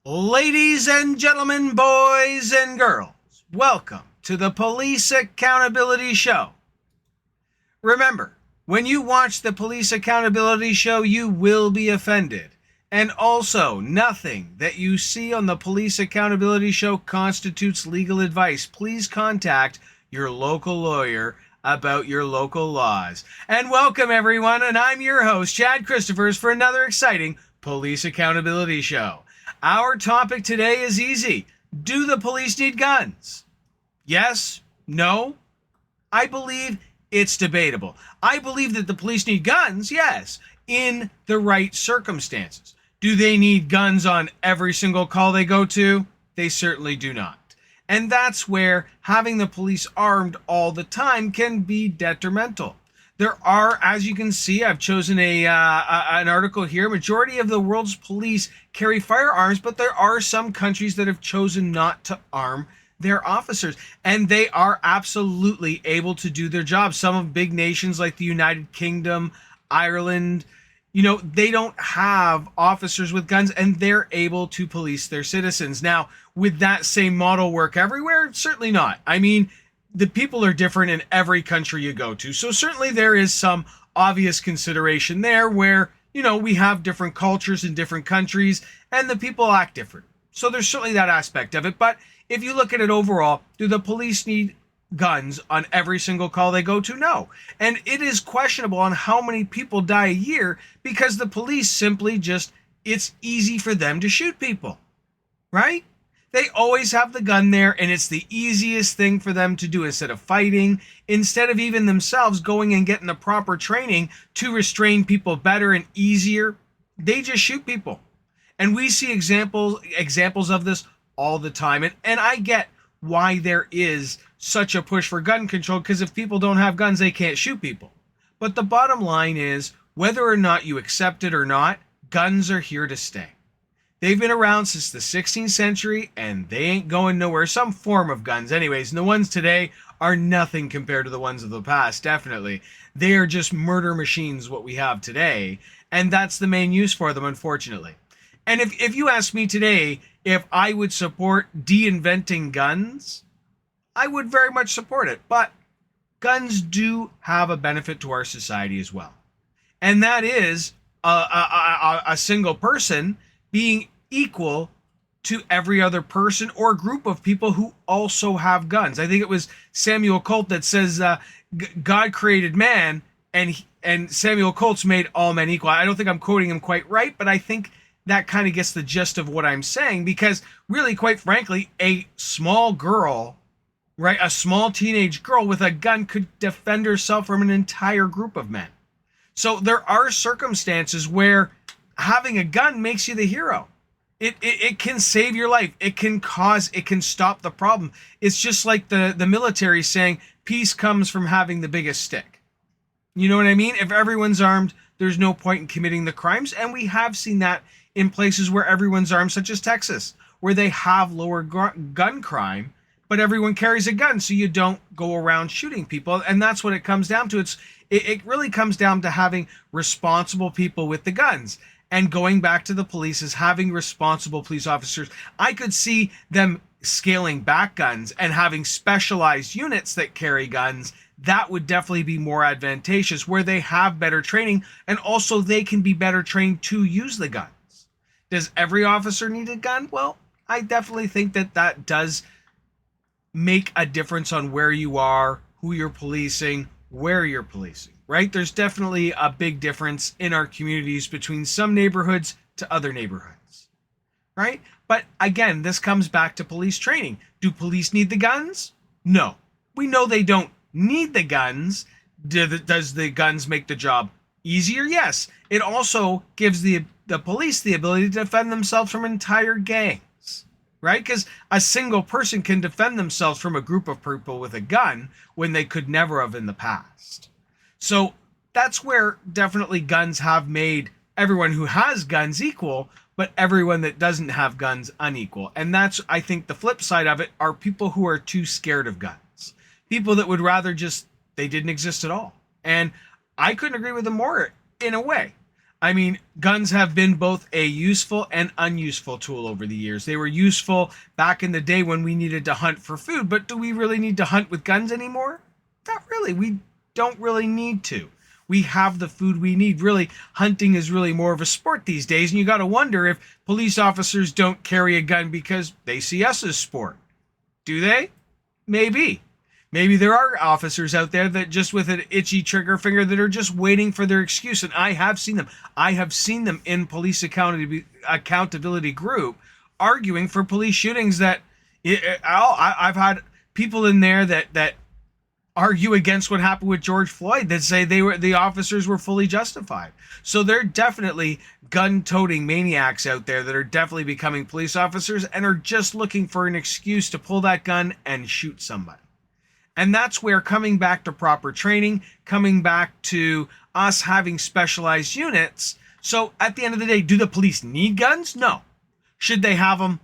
Ladies and gentlemen, boys and girls, welcome to the Police Accountability Show. Remember, when you watch the Police Accountability Show, you will be offended. And also, nothing that you see on the Police Accountability Show constitutes legal advice. Please contact your local lawyer about your local laws. And welcome, everyone, and I'm your host, Chad Christophers, for another exciting Police Accountability Show. Our topic today is easy. Do the police need guns? Yes? No? I believe it's debatable. I believe that the police need guns, yes, in the right circumstances. Do they need guns on every single call they go to? They certainly do not. And that's where having the police armed all the time can be detrimental. There are, as you can see, I've chosen an article here. Majority of the world's police carry firearms, but there are some countries that have chosen not to arm their officers, and they are absolutely able to do their job. Some of big nations like the United Kingdom, Ireland, they don't have officers with guns, and they're able to police their citizens. Now, would that same model work everywhere? Certainly not. I mean, the people are different in every country you go to. So certainly there is some obvious consideration there where, we have different cultures in different countries and the people act different. So there's certainly that aspect of it. But if you look at it overall, do the police need guns on every single call they go to? No. And it is questionable on how many people die a year because the police simply it's easy for them to shoot people, right? They always have the gun there, and it's the easiest thing for them to do instead of fighting, instead of even themselves going and getting the proper training to restrain people better and easier. They just shoot people. And we see examples of this all the time. And I get why there is such a push for gun control, because if people don't have guns, they can't shoot people. But the bottom line is, whether or not you accept it or not, guns are here to stay. They've been around since the 16th century, and they ain't going nowhere. Some form of guns anyways. And the ones today are nothing compared to the ones of the past, definitely. They are just murder machines, what we have today. And that's the main use for them, unfortunately. And if you ask me today if I would support de-inventing guns, I would very much support it. But guns do have a benefit to our society as well. And that is a single person being equal to every other person or group of people who also have guns. I think it was Samuel Colt that says God created man and Samuel Colt's made all men equal. I don't think I'm quoting him quite right, but I think that kind of gets the gist of what I'm saying, because really, quite frankly, a small girl, right, a small teenage girl with a gun could defend herself from an entire group of men. So there are circumstances where having a gun makes you the hero. It can save your life. It can stop the problem. It's just like the military saying peace comes from having the biggest stick. You know what I mean? If everyone's armed, there's no point in committing the crimes. And we have seen that in places where everyone's armed, such as Texas, where they have lower gun crime, but everyone carries a gun, so you don't go around shooting people. And that's what it comes down to. It really comes down to having responsible people with the guns. And going back to the police is having responsible police officers. I could see them scaling back guns and having specialized units that carry guns. That would definitely be more advantageous, where they have better training and also they can be better trained to use the guns. Does every officer need a gun? Well, I definitely think that does make a difference on where you are, who you're policing, where you're policing. Right? There's definitely a big difference in our communities between some neighborhoods to other neighborhoods. Right? But again, this comes back to police training. Do police need the guns? No. We know they don't need the guns. Does the guns make the job easier? Yes. It also gives the police the ability to defend themselves from entire gangs. Right? Because a single person can defend themselves from a group of people with a gun when they could never have in the past. So that's where definitely guns have made everyone who has guns equal, but everyone that doesn't have guns unequal. And that's, I think, the flip side of it are people who are too scared of guns. People that would rather they didn't exist at all. And I couldn't agree with them more in a way. I mean, guns have been both a useful and unuseful tool over the years. They were useful back in the day when we needed to hunt for food, but do we really need to hunt with guns anymore? Not really. We don't really need to. We have the food we need. Really, hunting is really more of a sport these days, and you got to wonder if police officers don't carry a gun because they see us as sport. Do they? Maybe. Maybe there are officers out there that just with an itchy trigger finger that are just waiting for their excuse. And I have seen them. I have seen them in police accountability group arguing for police shootings that I've had people in there that argue against what happened with George Floyd that say the officers were fully justified. So there are definitely gun-toting maniacs out there that are definitely becoming police officers and are just looking for an excuse to pull that gun and shoot somebody. And that's where coming back to proper training, coming back to us having specialized units. So at the end of the day, do the police need guns? No. Should they have them?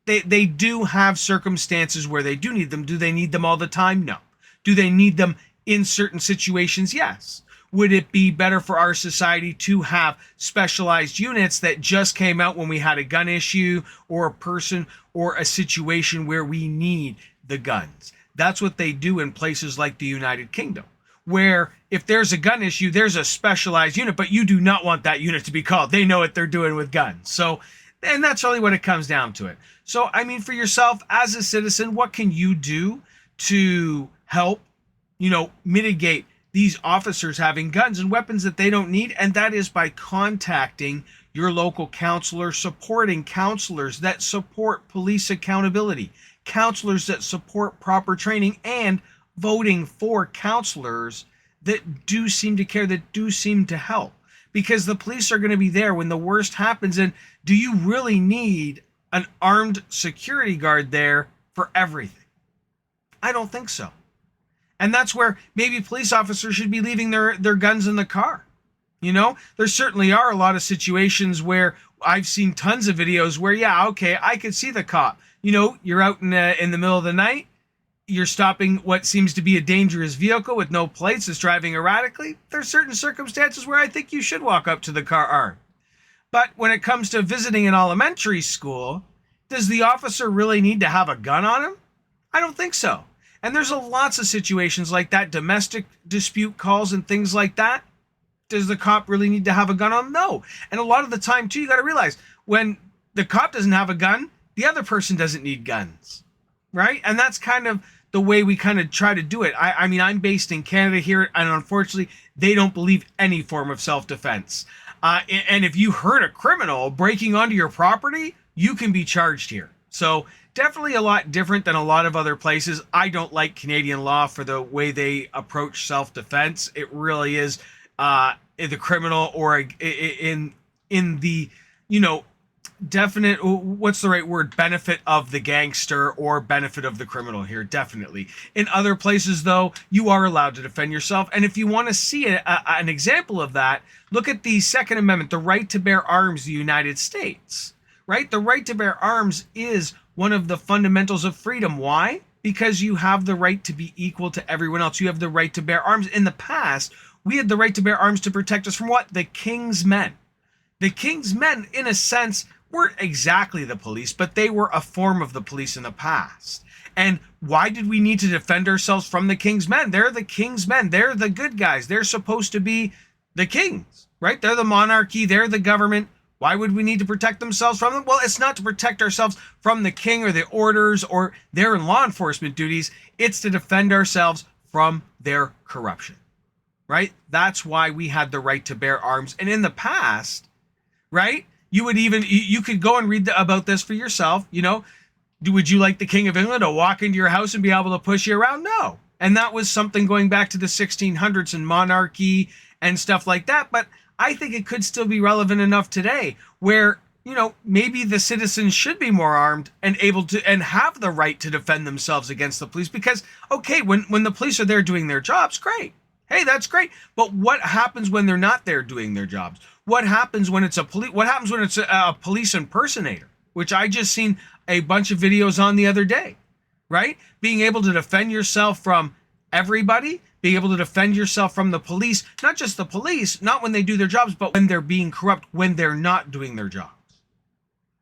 They do have circumstances where they do need them. Do they need them all the time? No. Do they need them in certain situations? Yes. Would it be better for our society to have specialized units that just came out when we had a gun issue or a person or a situation where we need the guns? That's what they do in places like the United Kingdom, where if there's a gun issue, there's a specialized unit, but you do not want that unit to be called. They know what they're doing with guns. So, and that's really what it comes down to it. So, I mean, for yourself as a citizen, what can you do to help, mitigate these officers having guns and weapons that they don't need? And that is by contacting your local counselor, supporting counselors that support police accountability, counselors that support proper training, and voting for counselors that do seem to care, that do seem to help. Because the police are going to be there when the worst happens. And do you really need an armed security guard there for everything? I don't think so. And that's where maybe police officers should be leaving their guns in the car. There certainly are a lot of situations where I've seen tons of videos where, yeah, okay, I could see the cop. You're out in the middle of the night. You're stopping what seems to be a dangerous vehicle with no plates that's driving erratically. There's certain circumstances where I think you should walk up to the car armed. But when it comes to visiting an elementary school, does the officer really need to have a gun on him? I don't think so. And there's lots of situations like that, domestic dispute calls and things like that. Does the cop really need to have a gun on him? No. And a lot of the time, too, you got to realize when the cop doesn't have a gun, the other person doesn't need guns, right? And that's kind of the way we kind of try to do it. I mean, I'm based in Canada here, and unfortunately, they don't believe any form of self-defense. And if you hurt a criminal breaking onto your property, you can be charged here. So definitely a lot different than a lot of other places. I don't like Canadian law for the way they approach self-defense. It really is the criminal or in the, definite, what's the right word, benefit of the gangster or benefit of the criminal here, definitely. In other places, though, you are allowed to defend yourself. And if you want to see an example of that, look at the Second Amendment, the right to bear arms of the United States, right? The right to bear arms is one of the fundamentals of freedom. Why? Because you have the right to be equal to everyone else. You have the right to bear arms. In the past, we had the right to bear arms to protect us from what? The king's men. The king's men, in a sense, weren't exactly the police, but they were a form of the police in the past. And why did we need to defend ourselves from the king's men? They're the king's men. They're the good guys. They're supposed to be the kings, right? They're the monarchy. They're the government. Why would we need to protect themselves from them? Well, it's not to protect ourselves from the king or the orders or their law enforcement duties. It's to defend ourselves from their corruption, right? That's why we had the right to bear arms. And in the past, right, you could go and read about this for yourself. Would you like the King of England to walk into your house and be able to push you around? No. And that was something going back to the 1600s and monarchy and stuff like that. But I think it could still be relevant enough today where, maybe the citizens should be more armed and able to and have the right to defend themselves against the police. Because, okay, when the police are there doing their jobs, great. Hey, that's great. But what happens when they're not there doing their jobs? What happens when it's a police impersonator, which I just seen a bunch of videos on the other day, right? Being able to defend yourself from everybody, Being able to defend yourself from the police, not just the police, not when they do their jobs, but when they're being corrupt, when they're not doing their jobs.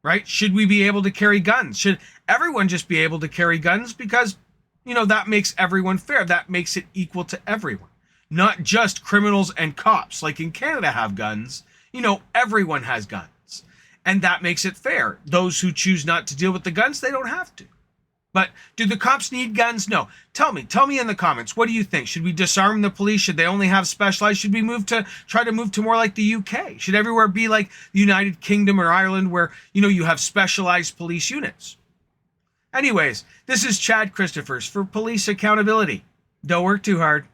Right? Should we be able to carry guns? Should everyone just be able to carry guns? Because, that makes everyone fair. That makes it equal to everyone. Not just criminals and cops, like in Canada have guns. Everyone has guns. And that makes it fair. Those who choose not to deal with the guns, they don't have to. But do the cops need guns? No. Tell me in the comments. What do you think? Should we disarm the police? Should they only have specialized? Should we try to move to more like the UK? Should everywhere be like the United Kingdom or Ireland where, you have specialized police units? Anyways, this is Chad Christophers for Police Accountability. Don't work too hard.